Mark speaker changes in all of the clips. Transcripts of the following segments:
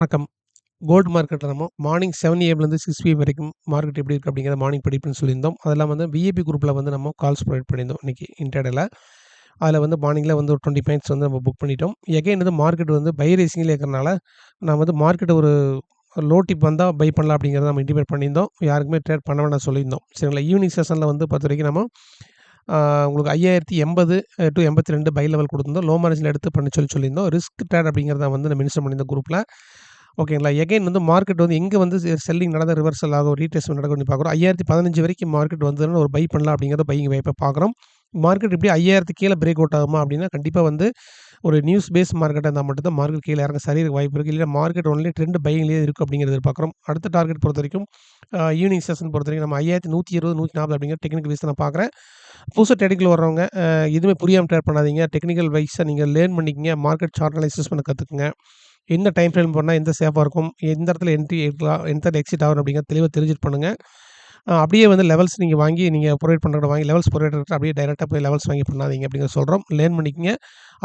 Speaker 1: வணக்கம். கோல்டு மார்க்கெட்ல நம்ம மார்னிங் 7 ஏஎம்லேருந்து 6 பிஎம் வரைக்கும் மார்க்கெட் எப்படி இருக்கு அப்படிங்கிறத மார்னிங் ப்ரெடிக்ட்னு சொல்லியிருந்தோம். அதெல்லாம் வந்து விஐபி குரூப்ல வந்து நம்ம கால்ஸ் ப்ரொவைட் பண்ணியிருந்தோம் இன்னைக்கு இன்ட்ராடேல. அதில வந்து மார்னிங்ல வந்து ஒரு 20 பாயிண்ட்ஸ் வந்து நம்ம புக் பண்ணிட்டோம். எகைன் வந்து மார்க்கெட் வந்து பை ரேசிங்ல இருக்கிறனால நான் வந்து மார்க்கெட் ஒரு லோ டிப் வந்தா பை பண்ணலாம் அப்படிங்கிறத நம்ம இன்டிமேட் பண்ணியிருந்தோம். யாருக்குமே ட்ரேட் பண்ண வேண்டாம்னு சொல்லியிருந்தோம். சரிங்களா? ஈவினிங் செஷன்ல வந்து பொறுத்தவரைக்கும் நம்ம உங்களுக்கு 5080 டூ 82 பை லெவல் குடுத்திருந்தோம். லோ மார்ஜின்ல எடுத்து பண்ண சொல்லியிருந்தோம். ரிஸ்க் ட்ரேட் அப்படிங்கிறத வந்து நான் மென்ஷன் பண்ணியிருந்தோம் குரூப்ல. ஓகேங்களா? எகைன் வந்து மார்க்கெட் வந்து எங்க வந்து செல்லிங் நடந்தா ரிவர்சல் ஆகும், ரீட்ரேஸ்மென்ட் நடக்கும்னு பார்க்குறோம். 5015 வரைக்கும் மார்க்கெட் வந்ததுன்னா ஒரு பை பண்ணலாம் அப்படிங்கிறத பையிங் வாய்ப்பா பார்க்குறோம். மார்க்கெட் இப்படி 5000 கீழ பிரேக் அவுட் ஆகுமா அப்படின்னா, கண்டிப்பா வந்து ஒரு நியூஸ் பேஸ் மார்க்கெட்டா இருந்தா மட்டும் தான் மார்க்கெட் கீழ இறங்க சரியறதுக்கு வாய்ப்பு இருக்கு. இல்லன்னா மார்க்கெட் ஒன்லி ட்ரெண்ட் பையிங்லயே இருக்கும் அப்படிங்கிறத எதிர்பார்க்குறோம். அடுத்த டார்கெட் பொறுத்தவரைக்கும் ஈவினிங் செஷன் பொறுத்தவரைக்கும் நம்ம 5120, 140 அப்படிங்கிற டெக்னிக்கல் வைஸ் நான் பார்க்குறேன். புதுசா ட்ரேடிங்ல வர்றவங்க எதுவுமே புரியாம ட்ரேட் பண்ணாதீங்க. டெக்னிக்கல் வைஸா நீங்க லேர்ன் பண்ணிக்கங்க. மார்க்கெட் சார்ட் அனலைசிஸ் பண்ண கத்துக்கங்க. என்ன டைம் ஃப்ரேம் பண்ணா எந்த சேஃபா இருக்கும், எந்த இடத்துல என்ட்ரி எடுக்கலாம், எந்த இடத்துல எக்ஸிட் ஆகணும் அப்படிங்கிறத தெளிவா தெரிஞ்சுட்டு பண்ணுங்க. அப்படியே வந்து லெவல்ஸ் நீங்க வாங்கி நீங்க புரொவைட் பண்றத வாங்கி லெவல்ஸ் புரொவைடர்ட்ட அப்படியே டைரக்ட்டா போய் லெவல்ஸ் வாங்கி பண்ணாதீங்க அப்படிங்கிறத சொல்றோம். லேர்ன் பண்ணிக்கங்க.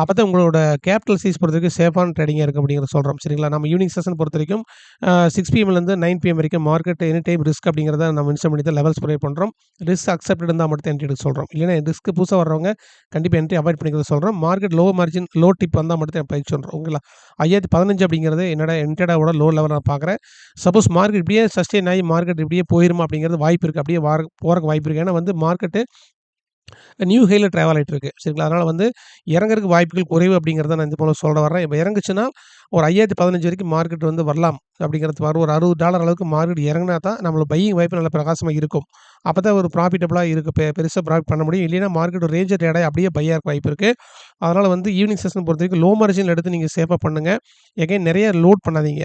Speaker 1: அப்பதான் உங்களோட கேபிட்டல் சைஸ் பொறுத்தவரைக்கும் சேஃபான ட்ரேடிங்கா இருக்கும் அப்படிங்கிறத சொல்றோம். சரிங்களா? நம்ம ஈவினிங் செஷன் பொறுத்தவரைக்கும் 6 பிஎம்லேருந்து 9 பிஎம் வரைக்கும் மார்க்கெட் எனி டைம் ரிஸ்க் அப்படிங்கிறத நம்ம மென்ஷன் பண்ணி தான் லெவல்ஸ் புரொவைட் பண்றோம். ரிஸ்க் அக்செப்டட் இருந்தா மட்டும் தான் என்ட்ரி எடுக்க சொல்றோம். இல்லைன்னா ரிஸ்க் புதுசா வர்றவங்க கண்டிப்பா என்ட்ரி அவாய்ட் பண்ணிக்கிறத சொல்றோம். Market low margin, low dip வந்தா மட்டும் தான் பயிற்சி சொல்றோம். ஓகேங்களா? 5015 அப்படிங்கிறது என்னோட என்ட்ரேடாவோட லோ லெவல் நான் பார்க்குறேன். சப்போஸ் மார்க்கெட் இப்படியே சஸ்டெயின் ஆகி மார்க்கெட் இப்படியே போயிருமா அப்படிங்கிறது வாய்ப்பு இருக்கு. அப்படியே போறக்கு வாய்ப்பு இருக்கு. ஏன்னா வந்து மார்க்கெட்டு நியூ ஹைல ட்ராவல் ஆயிட்டு இருக்கு. சரிங்களா? அதனால வந்து இறங்கறக்கு வாய்ப்புகள் குறைவு அப்படிங்கிறத நான் இந்த மூலம் சொல்ல வர்றேன். இப்ப இறங்குச்சுன்னா ஒரு 5015 வரைக்கும் மார்க்கெட் வந்து வரலாம் அப்படிங்கிறது வரும். ஒரு $60 அளவுக்கு மார்க்கெட் இறங்குனா தான் நம்மளோட பையிங் வாய்ப்பு நல்ல பிரகாசமா இருக்கும். அப்பதான் ஒரு ப்ராஃபிட்டபிளா இருக்கு. பெருசா ப்ராஃபிட் பண்ண முடியும். இல்லைன்னா மார்க்கெட் ரேஞ்ச் ட்ரேட் ஆகி அப்படியே பையா இருக்க வாய்ப்பு இருக்கு. அதனால வந்து ஈவினிங் செஷன் பொறுத்தவரைக்கும் லோ மார்ஜின்ல எடுத்து நீங்க சேஃபா பண்ணுங்க. எகைன் நெறைய லோட் பண்ணாதீங்க.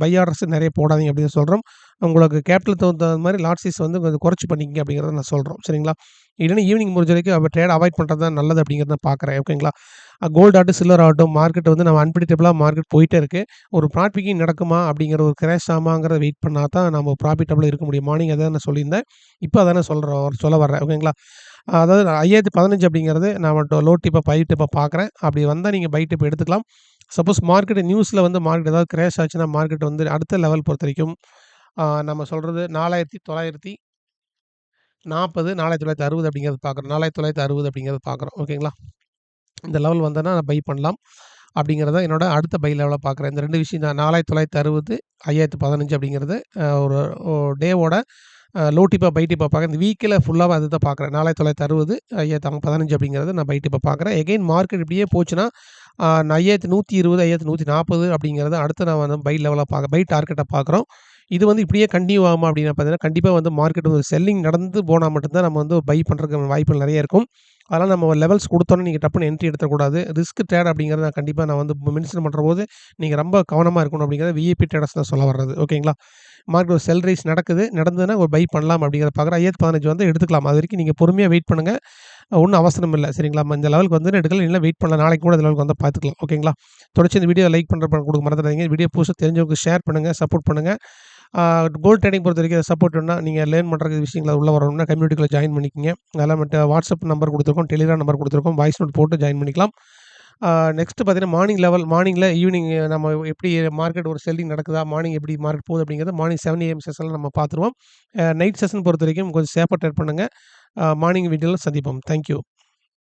Speaker 1: பை ஆர்டர்ஸ் நெறைய போடாதீங்க அப்படின்னு சொல்றோம். உங்களுக்கு கேபிட்டல் தகுந்த மாரி லாட் சைஸ் வந்து கொஞ்சம் குறைச்சு பண்ணிக்கங்க அப்படிங்கிறத நான் சொல்றோம். சரிங்களா? இல்லன்னா ஈவினிங் முடிஞ்ச வரைக்கும் ட்ரேட் அவாய்ட் பண்றது தான் நல்லது அப்படிங்கிறத நான் பார்க்குறேன். ஓகேங்களா? கோல்ட் ஆகட்டும், சில்வர் ஆகட்டும் மார்க்கெட் வந்து நம்ம அன்பிரெடிக்டபிளா மார்க்கெட் போயிட்டே இருக்கு. ஒரு பிக்கிங் நடக்குமா அப்படிங்கிற ஒரு கிராஷ் ஆமாங்கிறத வெயிட் பண்ணா தான் நம்ம ப்ராஃபிட்டபிளா இருக்க முடியும். மார்னிங் அதான் நான் சொல்லியிருந்தேன். இப்ப அதானே சொல்ல வர்றேன். ஓகேங்களா? அதாவது 5015 அப்படிங்கிறது நான் லோ டிப்பா, பை டிப்பா பார்க்குறேன். அப்படி வந்தா நீங்க பை டிப் எடுத்துக்கலாம். சப்போஸ் மார்க்கெட் நியூஸ்ல வந்து மார்க்கெட் ஏதாவது கிராஷ் ஆச்சுன்னா, மார்க்கெட் வந்து அடுத்த லெவல் பொறுத்தவரைக்கும் நம்ம சொல்றது 4940, 4960 அப்படிங்கிறது பார்க்குறோம். 4960 அப்படிங்கிறது பார்க்குறோம். ஓகேங்களா? இந்த லெவல் வந்ததுனா நான் பை பண்ணலாம். அப்படிங்கிறத என்னோட அடுத்த பை லெவலா பார்க்குறேன். இந்த 2 விஷயம் தான் 4960, 5015 அப்படிங்கிறது ஒரு டேவோட லோ டிப்பா, பை டிப்பா பார்க்குறேன். இந்த வீக்ல ஃபுல்லாவே அதுதான் பார்க்குறேன். 4960, 5015 அப்படிங்கிறத நான் பை டிப்பா பார்க்குறேன். எகைன் மார்க்கெட் இப்படியே போச்சுன்னா, நான் 5120, 5140 அப்படிங்கிறத அடுத்து நான் வந்து பை லெவலா பை டார்கெட்டா பார்க்குறோம். இது வந்து இப்படியே கன்டின்யூ ஆகுமா அப்படின்னு பார்த்தீங்கன்னா, கண்டிப்பா வந்து மார்க்கெட் ஒரு செல்லிங் நடந்து போனா மட்டும் தான் நம்ம வந்து பை பண்றதுக்கு வாய்ப்புகள் நெறைய இருக்கும். அதனால நம்ம லெவல்ஸ் குடுத்தோனே நீங்க டப்புன்னு என்ட்ரி எடுத்துறக்கூடாது. ரிஸ்க் ட்ரேட் அப்படிங்கிறத நான் வந்து மென்ஷன் பண்றபோது, நீங்க ரொம்ப கவனமா இருக்கணும் அப்படிங்கிறத விஐபி ட்ரேடர்ஸ் தான் சொல்ல வர்றது. ஓகேங்களா? மார்க்கெட் ஒரு செல் ரைஸ் நடக்குது. நடந்ததுன்னா ஒரு பை பண்ணலாம் அப்படிங்கிறத பார்க்குறேன். 5015 வந்து எடுத்துக்கலாம். அது வரைக்கும் நீங்க பொறுமையா வெயிட் பண்ணுங்க. ஒண்ணும் அவசரம் இல்ல. சரிங்களா? இந்த லெவலுக்கு வந்துன்னு எடுக்கலாம். இல்ல வெயிட் பண்ணலாம். நாளைக்கு கூட இந்த லெவலுக்கு வந்தா பார்த்துக்கலாம். ஓகேங்களா? தொடர்ந்து இந்த வீடியோ லைக் குடுக்க மறந்துடாதீங்க. வீடியோ புதுசா தெரிஞ்சவங்களுக்கு ஷேர் பண்ணுங்க. சப்போர்ட் பண்ணுங்க. கோல்ட் ட்ரேடிங் பொறுத்தவரைக்கும் சப்போர்ட் வேணும்னா, நீங்க லேர்ன் பண்றதுக்கு விஷயங்கள உள்ள வரணும்னா கம்யூனிட்டிக்குள்ள ஜாயின் பண்ணிக்கங்க. அதெல்லாம் வாட்ஸ்அப் நம்பர் குடுத்துருக்கோம். டெலிகிராம் நம்பர் குடுத்துருக்கோம். வாய்ஸ் நோட் போட்டு ஜாயின் பண்ணிக்கலாம். நெக்ஸ்ட் பார்த்தீங்கன்னா, மார்னிங்ல ஈவினிங் நம்ம எப்படி மார்க்கெட் ஒரு செல்லிங் நடக்குதா? மார்னிங் எப்படி மார்க்கெட் போகுது அப்படிங்கிறத மார்னிங் 7 ஏஎம் செஷன்ல நம்ம பார்த்துருவோம். நைட் செஷன் பொறுத்தவரைக்கும் கொஞ்சம் சேஃபா ட்ரேட் பண்ணுங்க. மார்னிங் வீடியோல சந்திப்போம். Thank you.